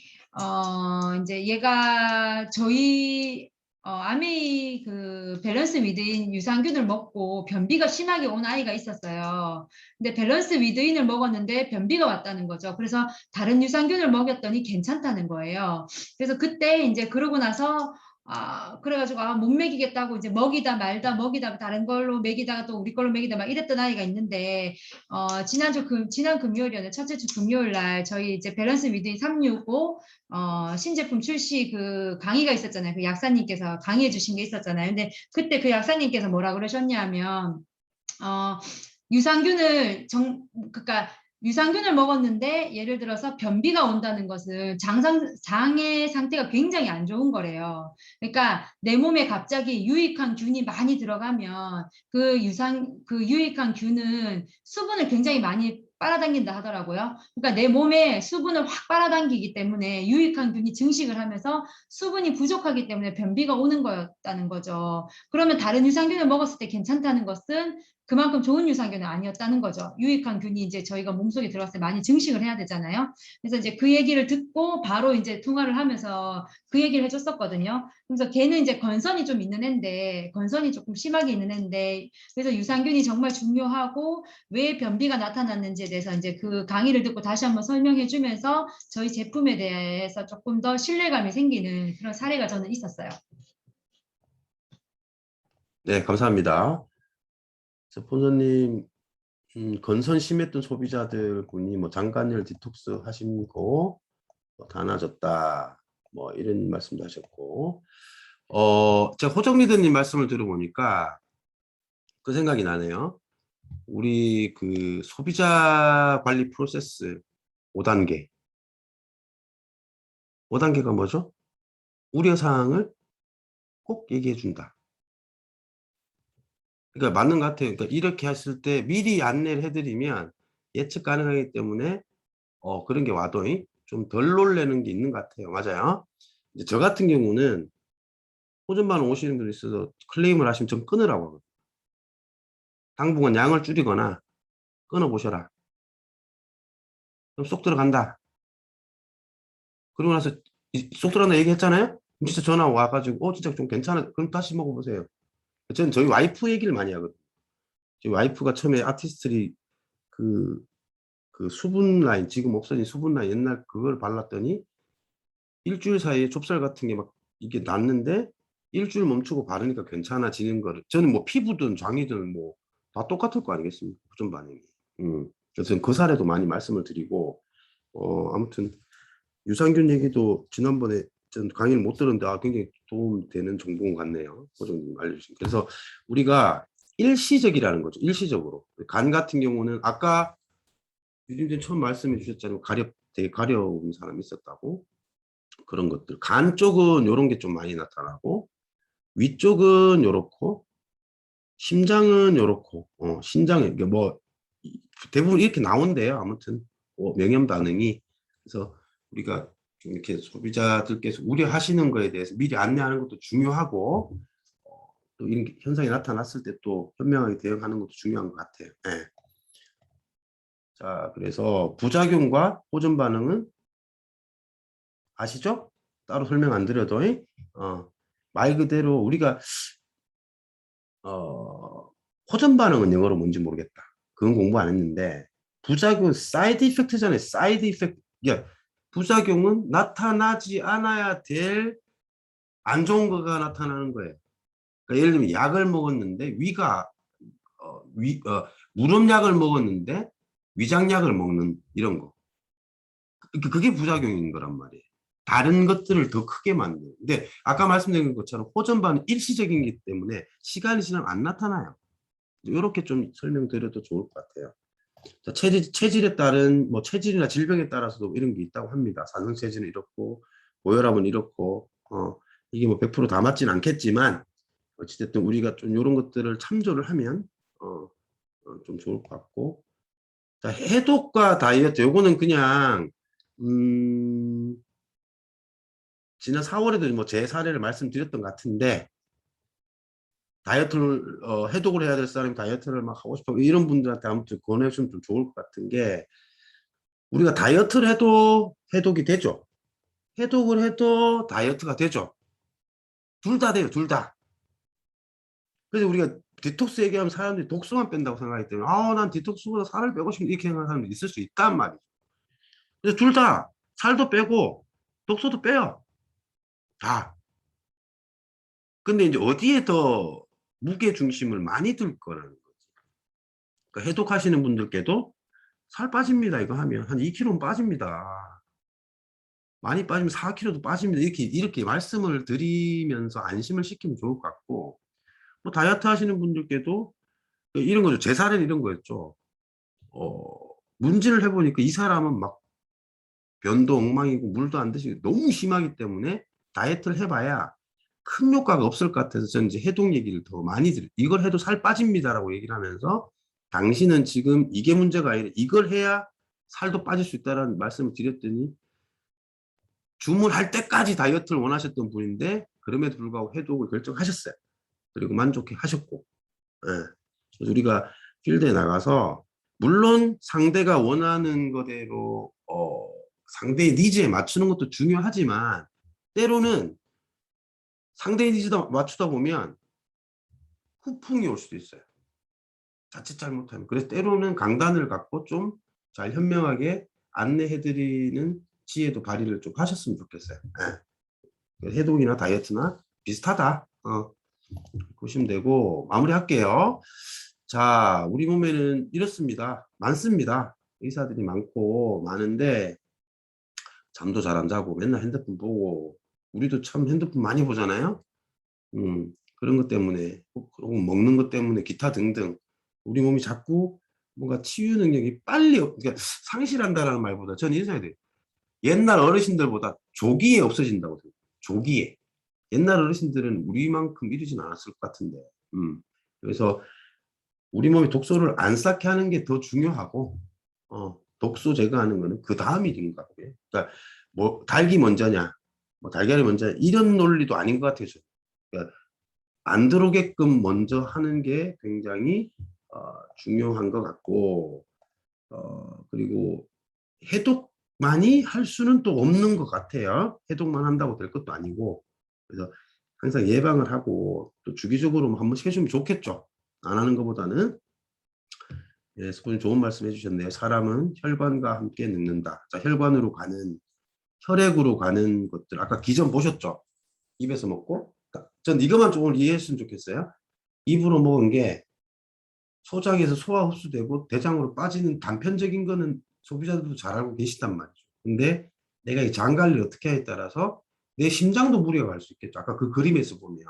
S3: 이제 얘가 저희 아메이 그 밸런스 위드인 유산균을 먹고 변비가 심하게 온 아이가 있었어요. 근데 밸런스 위드인을 먹었는데 변비가 왔다는 거죠. 그래서 다른 유산균을 먹였더니 괜찮다는 거예요. 그래서 그때 이제 그러고 나서 그래가지고 못 먹이겠다고 이제 먹이다 말다 먹이다 다른 걸로 먹이다가 또 우리 걸로 먹이다 막 이랬던 아이가 있는데 지난 금요일이었는데 첫째 주 금요일 날 저희 이제 밸런스 위드인 365 신제품 출시 그 강의가 있었잖아요. 그 약사님께서 강의해 주신 게 있었잖아요. 근데 그때 그 약사님께서 뭐라 그러셨냐면 유산균을 그러니까 유산균을 먹었는데 예를 들어서 변비가 온다는 것은 장의 상태가 굉장히 안 좋은 거래요. 그러니까 내 몸에 갑자기 유익한 균이 많이 들어가면 그 유익한 균은 수분을 굉장히 많이 빨아당긴다 하더라고요. 그러니까 내 몸에 수분을 확 빨아당기기 때문에 유익한 균이 증식을 하면서 수분이 부족하기 때문에 변비가 오는 거였다는 거죠. 그러면 다른 유산균을 먹었을 때 괜찮다는 것은 그만큼 좋은 유산균은 아니었다는 거죠. 유익한 균이 이제 저희가 몸속에 들어왔을 때 많이 증식을 해야 되잖아요. 그래서 이제 그 얘기를 듣고 바로 이제 통화를 하면서 그 얘기를 해줬었거든요. 그래서 걔는 이제 건선이 좀 있는 애인데, 건선이 조금 심하게 있는 애인데, 그래서 유산균이 정말 중요하고 왜 변비가 나타났는지에 대해서 이제 그 강의를 듣고 다시 한번 설명해 주면서 저희 제품에 대해서 조금 더 신뢰감이 생기는 그런 사례가 저는 있었어요.
S1: 네, 감사합니다. 스폰서님, 건선 심했던 소비자들 분이 뭐 장간열 디톡스 하시고 뭐 다 나아졌다 뭐 이런 말씀도 하셨고 제가 호정 리더님 말씀을 들어보니까 그 생각이 나네요. 우리 그 소비자 관리 프로세스 5단계 5단계가 뭐죠? 우려사항을 꼭 얘기해 준다. 그러니까 맞는 것 같아요. 그러니까 이렇게 했을 때 미리 안내를 해드리면 예측 가능하기 때문에 그런 게 와도 좀 덜 놀래는 게 있는 것 같아요. 맞아요. 이제 저 같은 경우는 호전반 오시는 분이 있어서 클레임을 하시면 좀 끊으라고 하거든요. 당분간 양을 줄이거나 끊어보셔라. 그럼 쏙 들어간다. 그러고 나서 쏙 들어간다 얘기했잖아요. 진짜 전화 와가지고 진짜 좀 괜찮아. 그럼 다시 먹어보세요. 저는 저희 와이프 얘기를 많이 하거든요. 저희 와이프가 처음에 아티스트리 그 수분 라인, 지금 없어진 수분 라인 옛날 그걸 발랐더니 일주일 사이에 좁쌀 같은 게 막 이게 났는데 일주일 멈추고 바르니까 괜찮아지는 거를 저는 뭐 피부든 장이든 뭐 다 똑같을 거 아니겠습니까? 호전 반응이. 그래서 저는 그 사례도 많이 말씀을 드리고 아무튼 유산균 얘기도 지난번에 전 강의를 못 들었는데 굉장히 도움되는 정보 같네요. 호정님 알려주신. 그래서 우리가 일시적이라는 거죠. 일시적으로. 간 같은 경우는 아까 유진님 처음 말씀해 주셨잖아요. 되게 가려운 사람이 있었다고. 그런 것들. 간 쪽은 이런 게 좀 많이 나타나고 위쪽은 요렇고 심장은 요렇고 신장은 이게 뭐 대부분 이렇게 나온대요. 아무튼 명현 반응이. 그래서 우리가 좀 이렇게 소비자들께서 우려하시는 거에 대해서 미리 안내하는 것도 중요하고 또 이런 현상이 나타났을 때 또 현명하게 대응하는 것도 중요한 것 같아요. 네. 자, 그래서 부작용과 호전 반응은 아시죠? 따로 설명 안 드려도 말 그대로 우리가 호전 반응은 영어로 뭔지 모르겠다. 그건 공부 안 했는데 부작용 사이드 이펙트잖아요. 사이드 이펙트. 부작용은 나타나지 않아야 될 안 좋은 거가 나타나는 거예요. 그러니까 예를 들면 약을 먹었는데 위가 무릎약을 먹었는데 위장약을 먹는 이런 거. 그게 부작용인 거란 말이에요. 다른 것들을 더 크게 만드는. 근데 아까 말씀드린 것처럼 호전반은 일시적인 기 때문에 시간이 지나면 안 나타나요. 이렇게 좀 설명드려도 좋을 것 같아요. 자, 체질에 따른 뭐 체질이나 질병에 따라서도 이런 게 있다고 합니다. 산성 체질은 이렇고 고혈압은 이렇고 이게 뭐 100%다 맞진 않겠지만 어찌됐든 우리가 좀 이런 것들을 참조를 하면 좀 좋을 것 같고. 자, 해독과 다이어트 요거는 그냥 지난 4월에도 뭐 제 사례를 말씀드렸던 것 같은데 다이어트를 해독을 해야 될 사람이 다이어트를 막 하고 싶어 이런 분들한테 아무튼 권해주면 좀 좋을 것 같은 게 우리가 다이어트를 해도 해독이 되죠. 해독을 해도 다이어트가 되죠. 둘 다 돼요. 둘 다. 그래서 우리가 디톡스 얘기하면 사람들이 독소만 뺀다고 생각하기 때문에 난 디톡스보다 살을 빼고 싶은데 이렇게 생각하는 사람도 있을 수 있단 말이죠. 그래서 둘 다 살도 빼고 독소도 빼요. 다. 근데 이제 어디에 더 무게 중심을 많이 둘 거라는 거지. 그러니까 해독하시는 분들께도 살 빠집니다. 이거 하면 한 2kg는 빠집니다. 많이 빠지면 4kg도 빠집니다. 이렇게 말씀을 드리면서 안심을 시키면 좋을 것 같고, 뭐 다이어트 하시는 분들께도 이런 거죠. 제 사례는 이런 거였죠. 문진을 해보니까 이 사람은 막 변도 엉망이고 물도 안 드시고 너무 심하기 때문에 다이어트를 해봐야 큰 효과가 없을 것 같아서 저는 이제 해독 얘기를 더 많이 드려요. 이걸 해도 살 빠집니다라고 얘기를 하면서 당신은 지금 이게 문제가 아니라 이걸 해야 살도 빠질 수 있다라는 말씀을 드렸더니 주문할 때까지 다이어트를 원하셨던 분인데 그럼에도 불구하고 해독을 결정하셨어요. 그리고 만족해 하셨고. 예. 그래서 우리가 필드에 나가서 물론 상대가 원하는 거대로 상대의 니즈에 맞추는 것도 중요하지만 때로는 상대의 니즈도 맞추다 보면 후풍이 올 수도 있어요. 자칫 잘못하면. 그래서 때로는 강단을 갖고 좀 잘 현명하게 안내해드리는 지혜도 발휘를 좀 하셨으면 좋겠어요. 예. 해독이나 다이어트나 비슷하다. 보시면 되고 마무리할게요. 자, 우리 몸에는 이렇습니다. 많습니다. 의사들이 많고 많은데 잠도 잘 안 자고 맨날 핸드폰 보고 우리도 참 핸드폰 많이 보잖아요. 그런 것 때문에 혹은 먹는 것 때문에 기타 등등 우리 몸이 자꾸 뭔가 치유 능력이 빨리 그러니까 상실한다라는 말보다 저는 인사해야 돼요. 옛날 어르신들보다 조기에 없어진다고 생각해요. 조기에. 옛날 어르신들은 우리만큼 이러진 않았을 것 같은데. 그래서 우리 몸이 독소를 안 쌓게 하는 게 더 중요하고 독소 제거하는 거는 그 다음 일인 것 같고요. 그러니까 뭐 닭이 먼저냐 뭐 달걀이 먼저냐 이런 논리도 아닌 것 같아요. 그러니까 안 들어오게끔 먼저 하는 게 굉장히 중요한 것 같고 그리고 해독만이 할 수는 또 없는 것 같아요. 해독만 한다고 될 것도 아니고 그래서 항상 예방을 하고 또 주기적으로 한 번씩 해주면 좋겠죠. 안 하는 것보다는. 예, 스포님 좋은 말씀 해주셨네요. 사람은 혈관과 함께 늙는다. 자, 혈관으로 가는 혈액으로 가는 것들 아까 기전 보셨죠? 입에서 먹고 전 이것만 좀 오늘 이해했으면 좋겠어요. 입으로 먹은 게 소장에서 소화 흡수되고 대장으로 빠지는 단편적인 거는 소비자들도 잘 알고 계시단 말이죠. 근데 내가 이 장 관리를 어떻게 하냐에 따라서 내 심장도 무리가 갈 수 있겠죠. 아까 그 그림에서 보면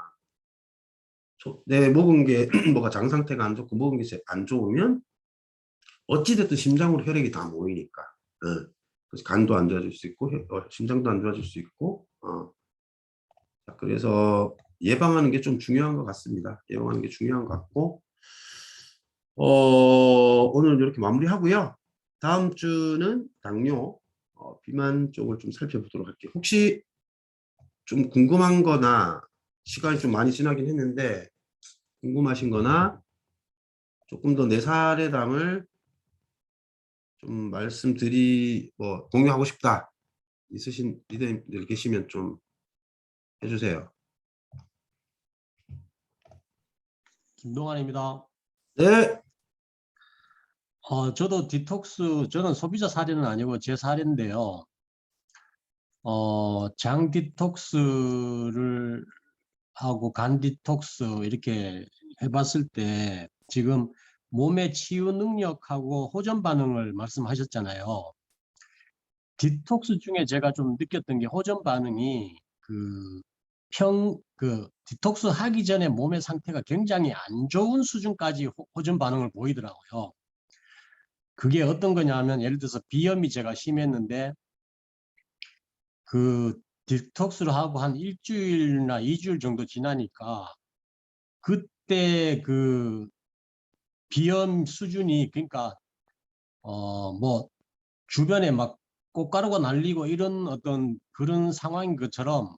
S1: 내 먹은 게 뭐가 장 상태가 안 좋고 먹은 게 안 좋으면 어찌됐든 심장으로 혈액이 다 모이니까 그래서 간도 안 좋아질 수 있고 심장도 안 좋아질 수 있고 그래서 예방하는 게 좀 중요한 것 같습니다. 예방하는 게 중요한 것 같고 오늘 이렇게 마무리하고요. 다음 주는 당뇨 비만 쪽을 좀 살펴보도록 할게요. 혹시 좀 궁금한 거나 시간이 좀 많이 지나긴 했는데 궁금하신 거나 조금 더 내 사례담을 좀 뭐 공유하고 싶다 있으신 리더님들 계시면 좀 해주세요.
S4: 김동환입니다.
S1: 네.
S4: 저도 디톡스, 저는 소비자 사례는 아니고 제 사례인데요. 장 디톡스를 하고 간 디톡스 이렇게 해봤을 때 지금 몸의 치유 능력하고 호전 반응을 말씀하셨잖아요. 디톡스 중에 제가 좀 느꼈던 게 호전 반응이 디톡스 하기 전에 몸의 상태가 굉장히 안 좋은 수준까지 호전 반응을 보이더라고요. 그게 어떤 거냐면 예를 들어서 비염이 제가 심했는데 그 디톡스를 하고 한 일주일이나 2주일 정도 지나니까 그때 그 비염 수준이 그러니까 뭐 주변에 막 꽃가루가 날리고 이런 어떤 그런 상황인 것처럼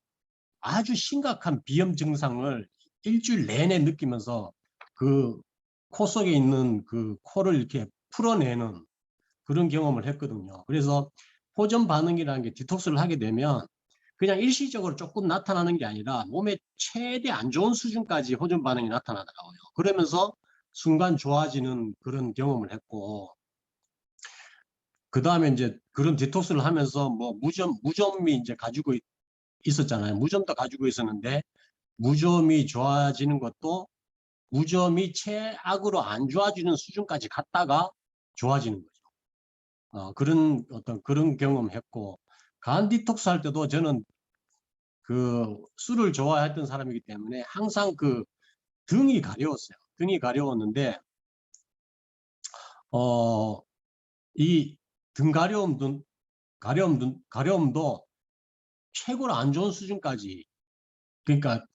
S4: 아주 심각한 비염 증상을 일주일 내내 느끼면서 그 코 속에 있는 그 코를 이렇게 풀어내는 그런 경험을 했거든요. 그래서 호전 반응이라는 게 디톡스를 하게 되면 그냥 일시적으로 조금 나타나는 게 아니라 몸의 최대 안 좋은 수준까지 호전 반응이 나타나더라고요. 그러면서 순간 좋아지는 그런 경험을 했고, 그 다음에 이제 그런 디톡스를 하면서 뭐 무좀이 이제 가지고 있었잖아요. 무좀도 가지고 있었는데 무좀이 좋아지는 것도 무좀이 최악으로 안 좋아지는 수준까지 갔다가 좋아지는 거죠. 그런 경험했고, 간 디톡스 할 때도 저는 그 술을 좋아했던 사람이기 때문에 항상 그 등이 가려웠어요. 등이 가려웠는데 이 등 가려움도 최고로 안 좋은 수준까지, 그러니까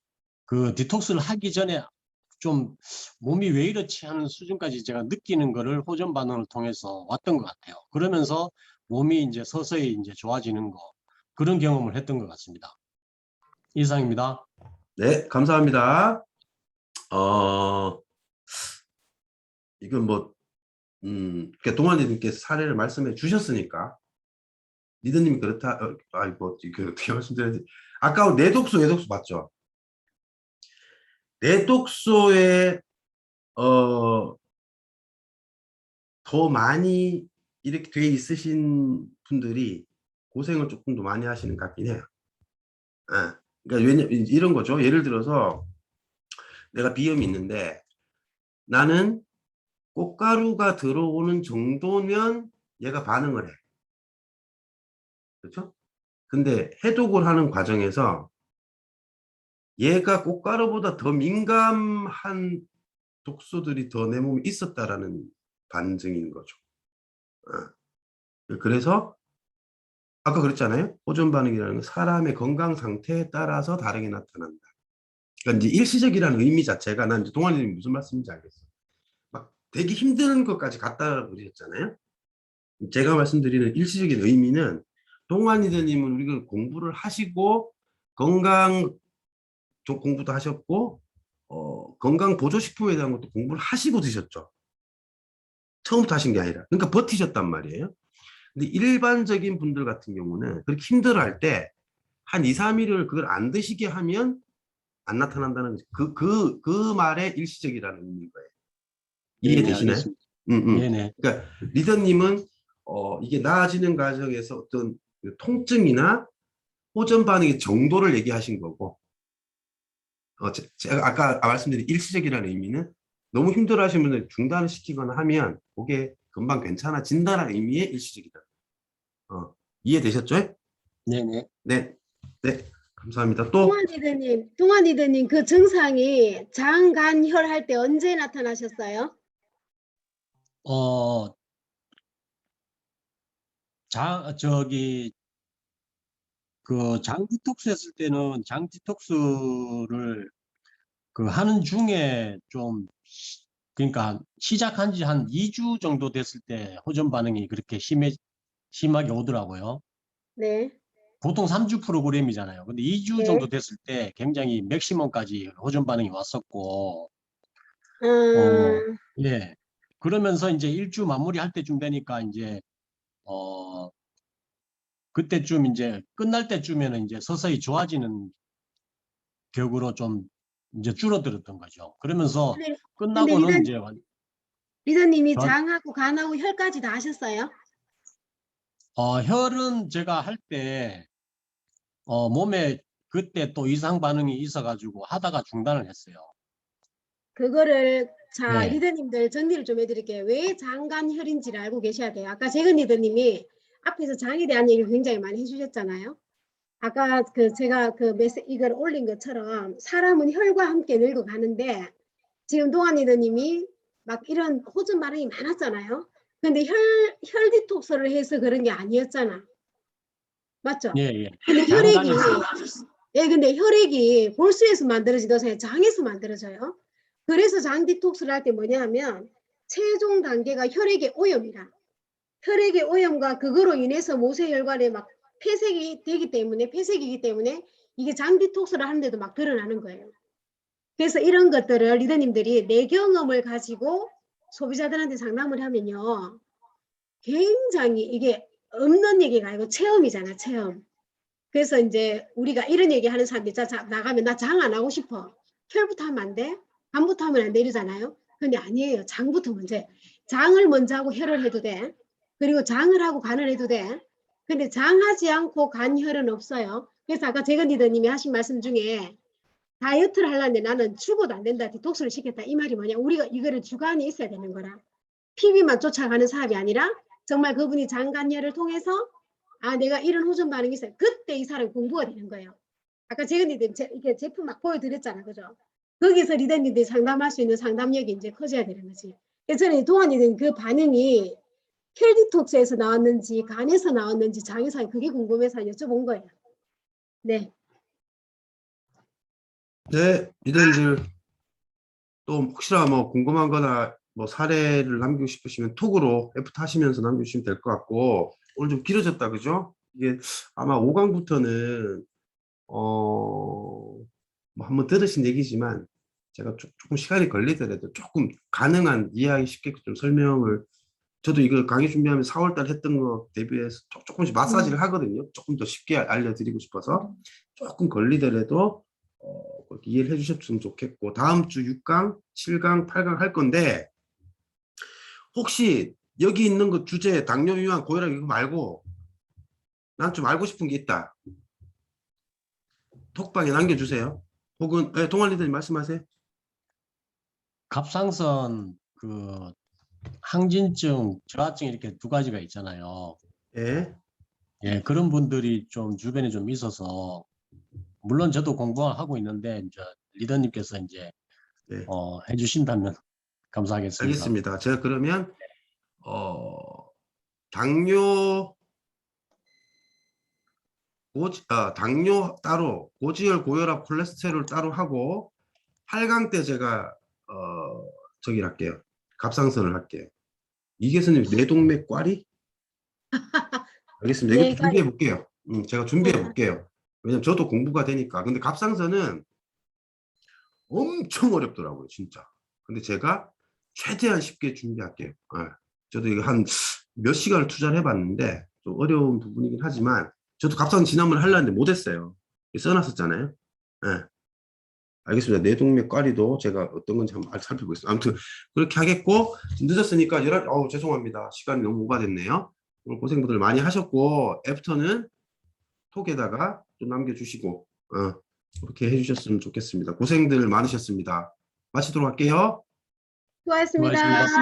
S4: 그 디톡스를 하기 전에 좀 몸이 왜 이렇지 하는 수준까지 제가 느끼는 거를 호전 반응을 통해서 왔던 것 같아요. 그러면서 몸이 이제 서서히 이제 좋아지는 거, 그런 경험을 했던 것 같습니다. 이상입니다.
S1: 네, 감사합니다. 이건 뭐, 그러니까 동환이님께서 사례를 말씀해 주셨으니까, 리더님이 그렇다, 아이고, 그 어떻게 말씀드려야지. 아까 내독소, 외독소 맞죠? 내독소에, 더 많이 이렇게 돼 있으신 분들이 고생을 조금 더 많이 하시는 것 같긴 해요. 그러니까 이런 거죠. 예를 들어서 내가 비염이 있는데 나는 꽃가루가 들어오는 정도면 얘가 반응을 해. 그렇죠? 근데 해독을 하는 과정에서 얘가 꽃가루보다 더 민감한 독소들이 더 내 몸에 있었다라는 반증인 거죠. 그래서 아까 그랬잖아요. 호전 반응이라는 건 사람의 건강 상태에 따라서 다르게 나타난다. 그러니까 이제 일시적이라는 의미 자체가 난 이제 동환이님 무슨 말씀인지 알겠어. 막 되게 힘든 것까지 갖다 그러셨잖아요. 제가 말씀드리는 일시적인 의미는 동환이님은 우리가 공부를 하시고 건강 쪽 공부도 하셨고 건강 보조식품에 대한 것도 공부를 하시고 드셨죠. 처음부터 하신 게 아니라. 그러니까 버티셨단 말이에요. 근데 일반적인 분들 같은 경우는 그렇게 힘들어할 때 한 2, 3일을 그걸 안 드시게 하면 안 나타난다는 그 말의 일시적이라는 의미인 거예요. 이해되시나요?
S4: 알겠습니다. 네네.
S1: 그러니까 리더님은 이게 나아지는 과정에서 어떤 그 통증이나 호전 반응의 정도를 얘기하신 거고, 제가 아까 말씀드린 일시적이라는 의미는 너무 힘들어 하시는 분들 중단을 시키거나 하면 그게 금방 괜찮아진다는 의미의 일시적이다. 이해되셨죠?
S4: 네네.
S1: 네. 네. 감사합니다. 또
S5: 동환 리더님 그 증상이 장간혈 할 때 언제 나타나셨어요?
S4: 장 디톡스 했을 때는 장 디톡스를 하는 중에 좀 그러니까 시작한 지 한 2주 정도 됐을 때 호전 반응이 그렇게 심하게 오더라고요.
S5: 네.
S4: 보통 3주 프로그램이잖아요. 근데 2주
S5: 네.
S4: 정도 됐을 때 굉장히 맥시멈까지 호전 반응이 왔었고, 예. 그러면서 이제 1주 마무리할 때쯤 되니까 이제 그때쯤 이제 끝날 때쯤에는 이제 서서히 좋아지는 격으로 좀 이제 줄어들었던 거죠. 그러면서
S5: 근데
S4: 끝나고는 이제
S5: 리더님이
S4: 좋아-
S5: 장하고 간하고 혈까지 다 하셨어요?
S4: 혈은 제가 할 때 몸에 그때 또 이상 반응이 있어가지고 하다가 중단을 했어요.
S5: 그거를 자
S4: 네.
S5: 리더님들 정리를 좀 해드릴게요. 왜 장간혈인지를 알고 계셔야 돼요. 아까 재근 리더님이 앞에서 장에 대한 얘기를 굉장히 많이 해주셨잖아요. 아까 제가 이걸 올린 것처럼 사람은 혈과 함께 늙어가는데 지금 동안 리더님이 막 이런 호전 반응이 많았잖아요. 근데 혈 디톡스를 해서 그런 게 아니었잖아. 맞죠?
S4: 예, 예.
S5: 근데 혈액이
S4: 장간에서
S5: 근데 혈액이 볼수에서 만들어지도 장에서 만들어져요. 그래서 장 디톡스를 할 때 뭐냐 하면 최종 단계가 혈액의 오염이라. 혈액의 오염과 그거로 인해서 모세혈관에 막 폐색이기 때문에 이게 장 디톡스를 하는데도 막 드러나는 거예요. 그래서 이런 것들을 리더님들이 내 경험을 가지고 소비자들한테 상담을 하면요. 굉장히 이게 없는 얘기가 아니고 체험이잖아, 체험. 그래서 이제 우리가 이런 얘기 하는 사람들이 나가면 나 장 안 하고 싶어. 혈부터 하면 안 돼? 간부터 하면 안 돼? 이러잖아요. 근데 아니에요. 장부터 먼저 해. 장을 먼저 하고 혈을 해도 돼. 그리고 장을 하고 간을 해도 돼. 근데 장하지 않고 간, 혈은 없어요. 그래서 아까 재근 리더님이 하신 말씀 중에 다이어트를 하려는데 나는 죽어도 안 된다. 디톡스를 시켰다. 이 말이 뭐냐. 우리가 이거를 주관이 있어야 되는 거라. PB만 쫓아가는 사람이 아니라 정말 그분이 장, 간, 혈을 통해서 아 내가 이런 호전 반응이 있어요. 그때 이 사람 공부가 되는 거예요. 아까 재근 리더님 이렇게 제품 막 보여드렸잖아. 그죠? 거기서 리더님들이 상담할 수 있는 상담력이 이제 커져야 되는 거지. 그래서 저는 동안이든 그 반응이 혈 디톡스에서 나왔는지 간에서 나왔는지 장에서 그게 궁금해서 여쭤본 거예요. 네.
S1: 네, 리더님들 또 혹시나 뭐 궁금한 거나 뭐 사례를 남기고 싶으시면 톡으로 애프터 하시면서 남겨주시면 될 것 같고, 오늘 좀 길어졌다, 그죠? 이게 아마 5강부터는 뭐 한번 들으신 얘기지만 제가 조금 시간이 걸리더라도 조금 가능한 이해하기 쉽게 좀 설명을, 저도 이거 강의 준비하면 4월달 했던 거 대비해서 조금씩 마사지를 하거든요. 조금 더 쉽게 알려드리고 싶어서 조금 걸리더라도 그렇게 이해를 해주셨으면 좋겠고, 다음 주 6강, 7강, 8강 할 건데, 혹시 여기 있는 거 주제 당뇨, 위암, 고혈압 이거 말고 난 좀 알고 싶은 게 있다, 톡방에 남겨주세요. 혹은 동안 리더님 말씀하세요.
S4: 갑상선 그 항진증, 저하증 이렇게 두 가지가 있잖아요.
S1: 예.
S4: 예, 그런 분들이 좀 주변에 좀 있어서 물론 저도 공부하고 있는데 이제 리더님께서 이제
S1: 네.
S4: 해주신다면 감사하겠습니다.
S1: 알겠습니다. 제가 그러면 당뇨, 당뇨 따로, 고지혈, 고혈압, 콜레스테롤 따로 하고 8강 때 제가 저기를 할게요. 갑상선을 할게요. 이계선님 뇌동맥 꽈리? 알겠습니다. 이것도 준비해 볼게요. 제가 준비해 볼게요. 왜냐면 저도 공부가 되니까. 근데 갑상선은 엄청 어렵더라고요, 진짜. 근데 제가 최대한 쉽게 준비할게요. 저도 이거 한 몇 시간을 투자를 해봤는데 좀 어려운 부분이긴 하지만 저도 갑상선 진단을 하려는데 못했어요. 써놨었잖아요. 네. 알겠습니다. 뇌동맥 꽈리도 제가 어떤 건지 한번 살펴보겠습니다. 아무튼 그렇게 하겠고, 늦었으니까 죄송합니다. 시간이 너무 오바됐네요. 오늘 고생들 많이 하셨고, 애프터는 톡에다가 좀 남겨주시고 그렇게 해주셨으면 좋겠습니다. 고생들 많으셨습니다. 마치도록 할게요.
S5: 수고하셨습니다.
S4: 수고하셨습니다.